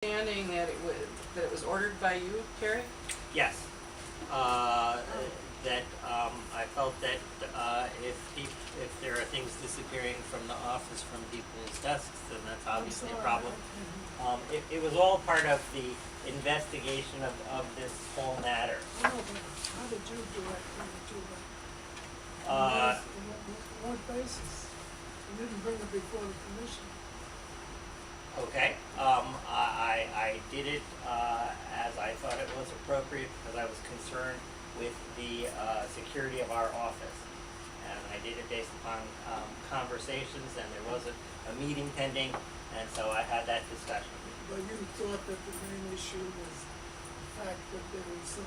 Understanding that it was ordered by you, Carrie? Yes. That I felt that if there are things disappearing from the office from people's desks, then that's obviously a problem. It was all part of the investigation of this whole matter. I know, but how did you direct them to do that? Uh, On what basis? You didn't bring it before the commission. Okay. I did it as I thought it was appropriate because I was concerned with the security of our office. And I did it based upon conversations, and there was a meeting pending, and so I had that discussion. But you thought that the main issue was the fact that there was some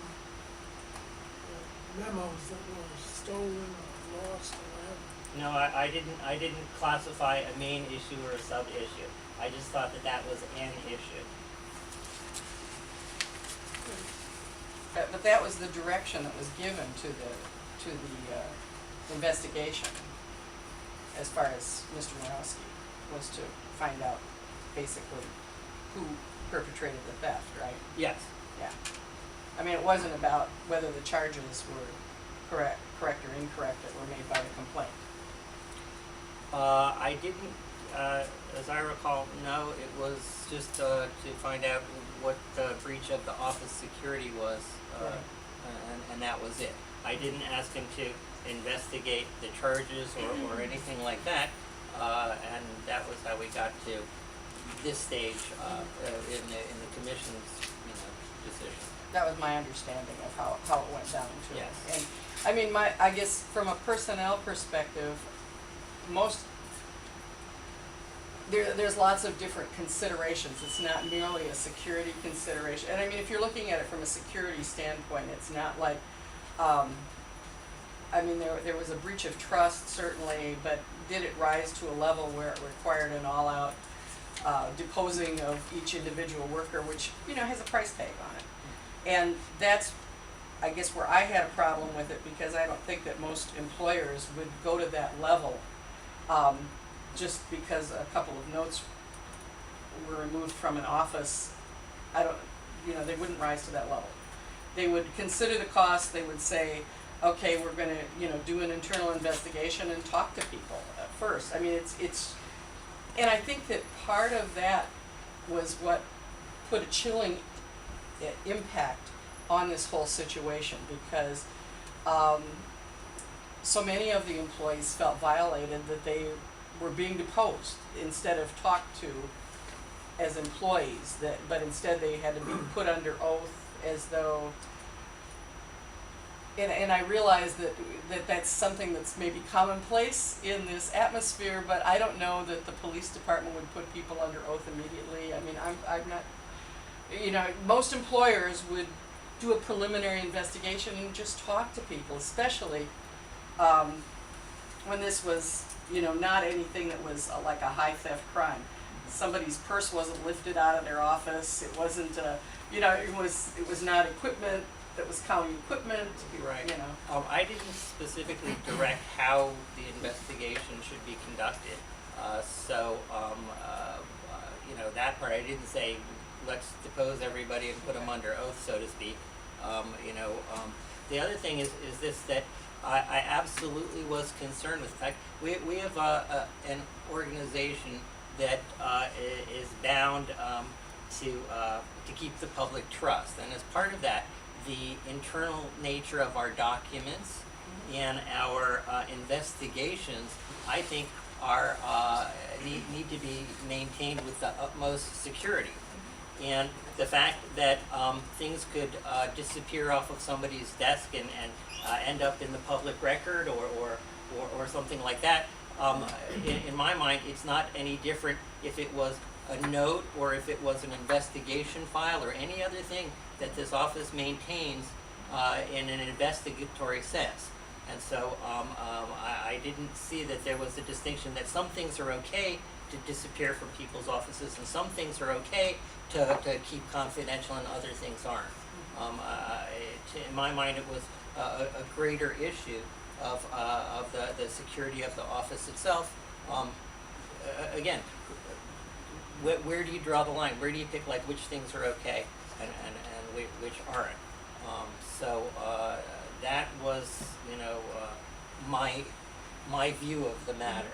memos that were stolen or lost or whatever. No, I didn't classify a main issue or a sub issue. I just thought that that was an issue. But that was the direction that was given to the investigation, as far as Mr. Morowski, was to find out basically who perpetrated the theft, right? Yes. Yeah. I mean, it wasn't about whether the charges were correct or incorrect that were made by the complaint. I didn't, as I recall, no, it was just to find out what the breach of the office security was, Right. and that was it. I didn't ask him to investigate the charges or anything like that, and that was how we got to this stage in the commission's decision. That was my understanding of how it went down too. Yes. And I mean, I guess from a personnel perspective, there's lots of different considerations. It's not merely a security consideration. And I mean, if you're looking at it from a security standpoint, it's not like, I mean, there was a breach of trust certainly, but did it rise to a level where it required an all-out deposing of each individual worker, which, has a price tag on it. And that's, I guess, where I had a problem with it, because I don't think that most employers would go to that level just because a couple of notes were removed from an office. They wouldn't rise to that level. They would consider the cost. They would say, okay, we're going to, do an internal investigation and talk to people first. I mean, it's, and I think that part of that was what put a chilling impact on this whole situation, because so many of the employees felt violated that they were being deposed instead of talked to as employees, but instead they had to be put under oath as though, and I realize that that's something that's maybe commonplace in this atmosphere, but I don't know that the police department would put people under oath immediately. I mean, I'm not, most employers would do a preliminary investigation and just talk to people, especially when this was, not anything that was like a high theft crime. Somebody's purse wasn't lifted out of their office. It wasn't, it was not equipment that was counting equipment. Right. I didn't specifically direct how the investigation should be conducted. That part I didn't say, let's depose everybody and put them under oath, so to speak. The other thing is this, that I absolutely was concerned with. In fact, we have an organization that is bound to keep the public trust, and as part of that, the internal nature of our documents and our investigations, I think, are need to be maintained with the utmost security. And the fact that things could disappear off of somebody's desk and end up in the public record or something like that, in my mind, it's not any different if it was a note or if it was an investigation file or any other thing that this office maintains in an investigatory sense. And so I didn't see that there was a distinction that some things are okay to disappear from people's offices and some things are okay to keep confidential and other things aren't. In my mind, it was a greater issue of the security of the office itself. Again, where do you draw the line? Where do you pick, like, which things are okay and which aren't? So that was, my view of the matter.